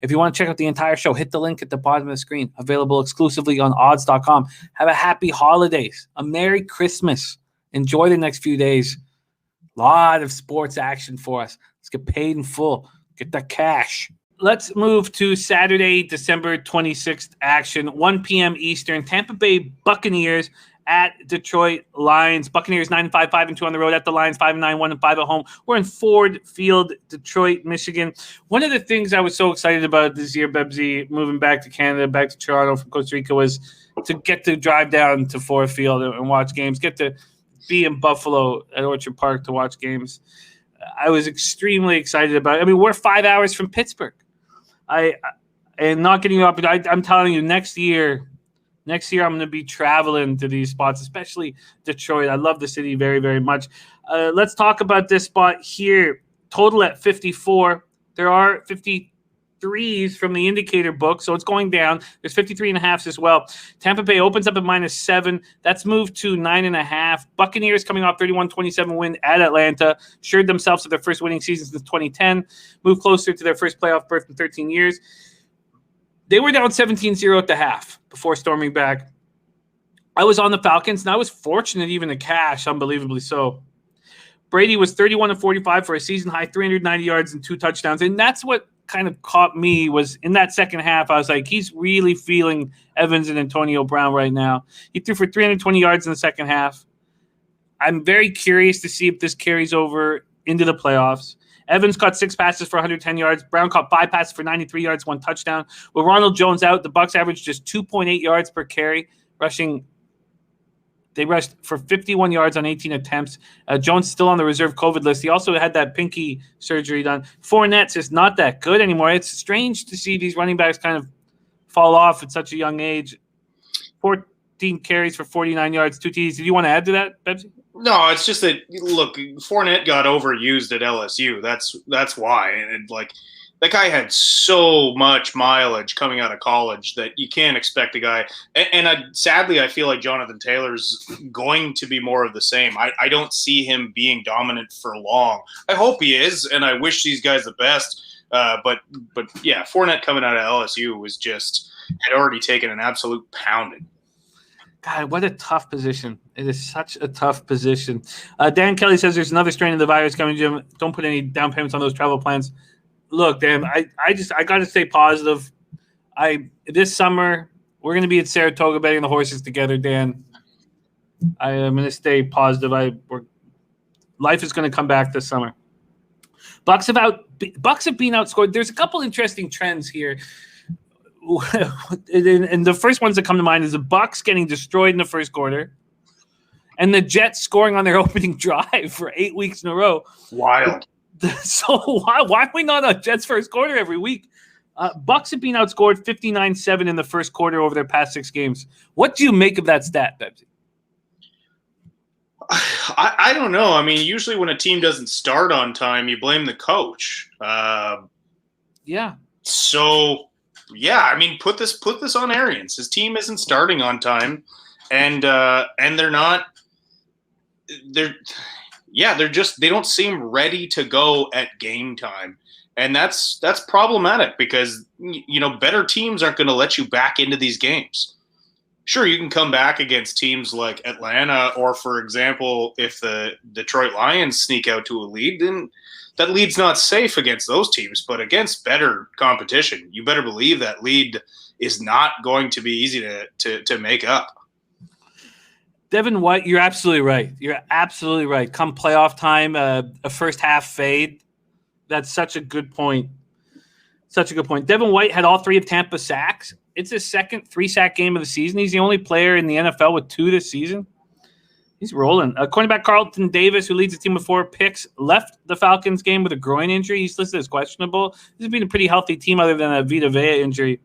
If you want to check out the entire show, hit the link at the bottom of the screen. Available exclusively on odds.com. Have a happy holidays. A Merry Christmas. Enjoy the next few days. A lot of sports action for us. Let's get paid in full. Get that cash. Let's move to Saturday, December 26th action. 1 p.m. Eastern. Tampa Bay Buccaneers at Detroit Lions. Buccaneers 9-5, 5-2 on the road. At the Lions 5-9, 1-5 at home. We're in Ford Field, Detroit, Michigan. One of the things I was so excited about this year, Bebsy, moving back to Canada, back to Toronto from Costa Rica, was to get to drive down to Ford Field and watch games. Get to be in Buffalo at Orchard Park to watch games. I was extremely excited about it. I mean, we're 5 hours from Pittsburgh. And not getting you up, but I'm telling you, next year I'm going to be traveling to these spots, especially Detroit. I love the city very, very much. Let's talk about this spot here. Total at 54. There are 53s from the indicator book, so it's going down. There's 53.5s as well. Tampa Bay opens up at -7. That's moved to 9.5. Buccaneers coming off 31-27 win at Atlanta. Assured themselves of their first winning season since 2010. Moved closer to their first playoff berth in 13 years. They were down 17-0 at the half before storming back. I was on the Falcons, and I was fortunate even to cash, unbelievably so. Brady was 31-45 for a season-high 390 yards and 2 touchdowns, and that's what kind of caught me was in that second half. I was like, he's really feeling Evans and Antonio Brown right now. He threw for 320 yards in the second half. I'm very curious to see if this carries over into the playoffs. Evans caught 6 passes for 110 yards. Brown caught 5 passes for 93 yards, 1 touchdown. With Ronald Jones out, the Bucs averaged just 2.8 yards per carry, rushing. They rushed for 51 yards on 18 attempts. Jones still on the reserve COVID list. He also had that pinky surgery done. Fournette's just not that good anymore. It's strange to see these running backs kind of fall off at such a young age. 14 carries for 49 yards, 2 TDs. Did you want to add to that, Bebsy? No, it's just that, look, Fournette got overused at LSU. That's why. And like, that guy had so much mileage coming out of college that you can't expect a guy. And sadly, I feel like Jonathan Taylor's going to be more of the same. I don't see him being dominant for long. I hope he is, and I wish these guys the best. But yeah, Fournette coming out of LSU was had already taken an absolute pounding. God, what a tough position. It is such a tough position. Dan Kelly says there's another strain of the virus coming, Jim. Don't put any down payments on those travel plans. Look, Dan, I got to stay positive. This summer, we're going to be at Saratoga betting the horses together, Dan. I am going to stay positive. Life is going to come back this summer. Bucks have been outscored. There's a couple interesting trends here. And the first ones that come to mind is the Bucks getting destroyed in the first quarter and the Jets scoring on their opening drive for 8 weeks in a row. Wild. So why are we not on Jets first quarter every week? Bucks have been outscored 59-7 in the first quarter over their past 6 games. What do you make of that stat, Bebsy? I don't know. I mean, usually when a team doesn't start on time, you blame the coach. Yeah. So, yeah, I mean, put this on Arians. His team isn't starting on time, and they're not. They don't seem ready to go at game time, and that's problematic because better teams aren't going to let you back into these games. Sure, you can come back against teams like Atlanta, or for example, if the Detroit Lions sneak out to a lead, then that lead's not safe against those teams, but against better competition, you better believe that lead is not going to be easy to make up. Devin White, you're absolutely right. You're absolutely right. Come playoff time, a first half fade. That's such a good point. Such a good point. Devin White had all 3 of Tampa's sacks. It's his second 3-sack game of the season. He's the only player in the NFL with 2 this season. He's rolling. Cornerback Carlton Davis, who leads the team with 4 picks, left the Falcons game with a groin injury. He's listed as questionable. This has been a pretty healthy team other than a Vita Vea injury.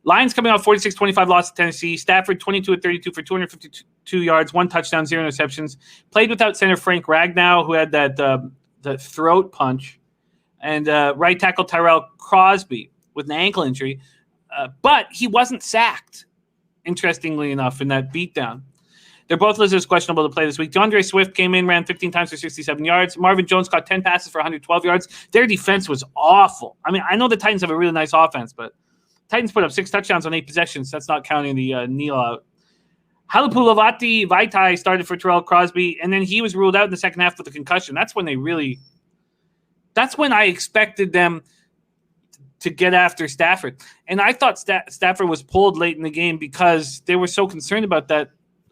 Lions coming off 46-25 loss to Tennessee. Stafford 22-32 for 252 yards, 1 touchdown, 0 interceptions. Played without center Frank Ragnow, who had that throat punch. And right tackle Tyrell Crosby with an ankle injury. But he wasn't sacked, interestingly enough, in that beatdown. They're both listed as questionable to play this week. DeAndre Swift came in, ran 15 times for 67 yards. Marvin Jones caught 10 passes for 112 yards. Their defense was awful. I mean, I know the Titans have a really nice offense, but Titans put up 6 touchdowns on 8 possessions. That's not counting the kneel out. Halapoulivaati Vaitai started for Terrell Crosby, and then he was ruled out in the second half with a concussion. That's when I expected them to get after Stafford. And I thought Stafford was pulled late in the game because they were so concerned about that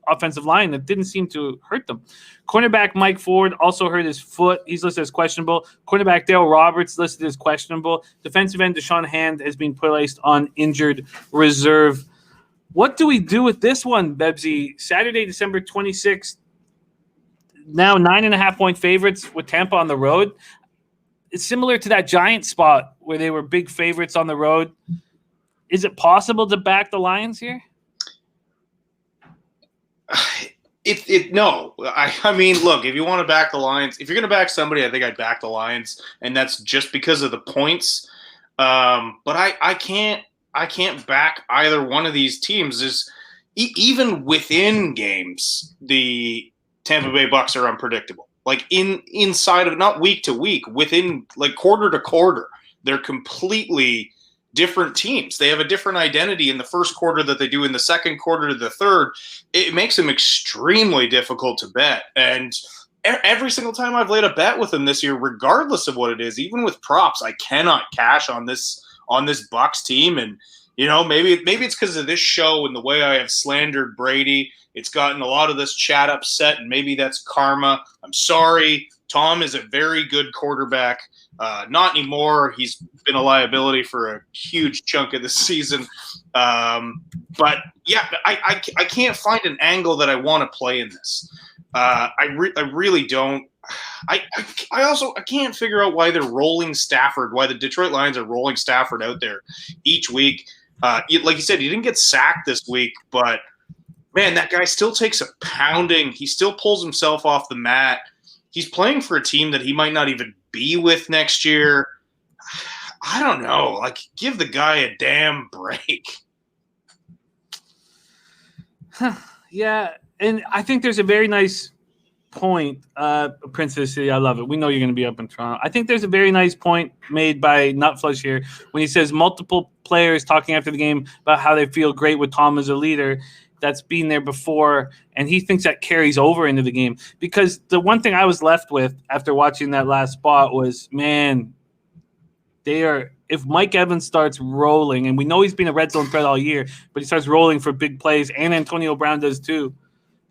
offensive line that didn't seem to hurt them. Cornerback Mike Ford also hurt his foot. He's listed as questionable. Cornerback Dale Roberts listed as questionable. Defensive end Deshaun Hand has been placed on injured reserve. What do we do with this one, Bebsy? Saturday, December 26th. Now 9.5-point favorites with Tampa on the road. It's similar to that Giants spot where they were big favorites on the road. Is it possible to back the Lions here? No. I mean, look, if you want to back the Lions, if you're going to back somebody, I think I'd back the Lions, and that's just because of the points. But I can't back either one of these teams. Even within games, the Tampa Bay Bucs are unpredictable. Like inside of not week to week, within like quarter to quarter, they're completely different teams. They have a different identity in the first quarter that they do in the second quarter to the third. It makes them extremely difficult to bet. And every single time I've laid a bet with them this year, regardless of what it is, even with props, I cannot cash on this Bucs team. And maybe it's because of this show and the way I have slandered Brady. It's gotten a lot of this chat upset, and maybe that's karma. I'm sorry. Tom is a very good quarterback. Not anymore. He's been a liability for a huge chunk of the season. But yeah, I can't find an angle that I want to play in this. I really don't. I can't figure out why they're rolling Stafford, why the Detroit Lions are rolling Stafford out there each week. Like you said, he didn't get sacked this week, but man, that guy still takes a pounding. He still pulls himself off the mat. He's playing for a team that he might not even be with next year. I don't know. Like, give the guy a damn break. Yeah, and I think there's a very nice point, Prince of the City. I love it. We know you're going to be up in Toronto. I think there's a very nice point made by Nutflush here when he says multiple players talking after the game about how they feel great with Tom as a leader. That's been there before, and he thinks that carries over into the game. Because the one thing I was left with after watching that last spot was, man, if Mike Evans starts rolling, and we know he's been a red zone threat all year, but he starts rolling for big plays, and Antonio Brown does too,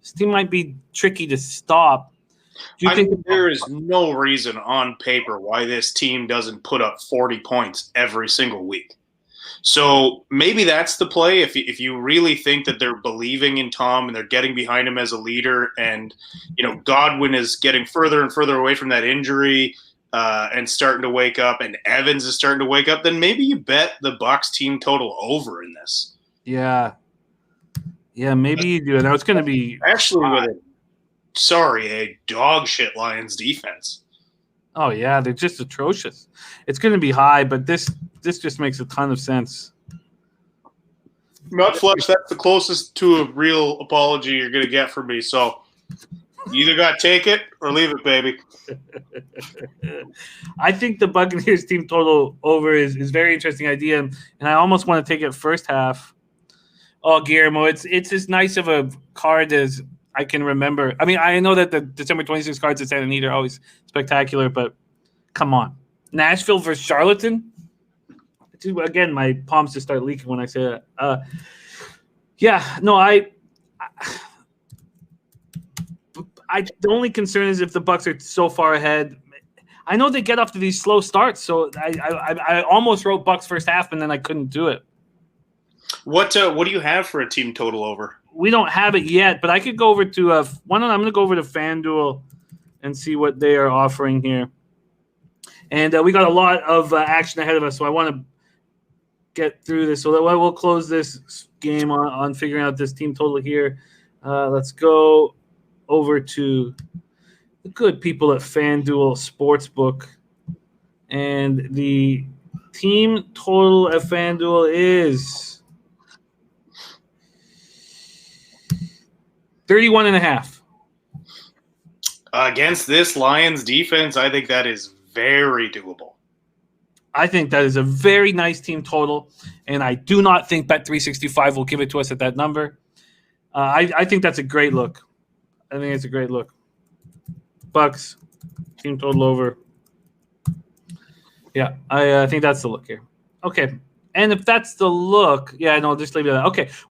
this team might be tricky to stop. Do you think there is no reason on paper why this team doesn't put up 40 points every single week? So maybe that's the play. If you really think that they're believing in Tom and they're getting behind him as a leader, and Godwin is getting further and further away from that injury and starting to wake up, and Evans is starting to wake up, then maybe you bet the Bucs team total over in this. Yeah, maybe you do. Now it's going to be actually with a dog shit Lions defense. Oh yeah, they're just atrocious. It's going to be high, but this just makes a ton of sense. Nutflush, that's the closest to a real apology you're going to get from me. So you either got to take it or leave it, baby. I think the Buccaneers team total over is a very interesting idea, and I almost want to take it first half. Oh, Guillermo, it's as nice of a card as I can remember. I mean, I know that the December 26th cards at Santa Anita are always spectacular, but come on. Nashville versus Charlatan? Again, my palms just start leaking when I say that. The only concern is if the Bucs are so far ahead. I know they get off to these slow starts, so I almost wrote Bucs first half, and then I couldn't do it. What do you have for a team total over? We don't have it yet, but I could go over to I'm going to go over to FanDuel and see what they are offering here. And we got a lot of action ahead of us, so I want to get through this. So that we'll close this game on figuring out this team total here. Let's go over to the good people at FanDuel Sportsbook. And the team total at FanDuel is 31.5. Against this Lions defense, I think that is very doable. I think that is a very nice team total, and I do not think Bet365 will give it to us at that number. I think that's a great look. I think it's a great look. Bucks, team total over. Yeah, I think that's the look here. Okay, and if that's the look, yeah, no, just leave it at that. Okay,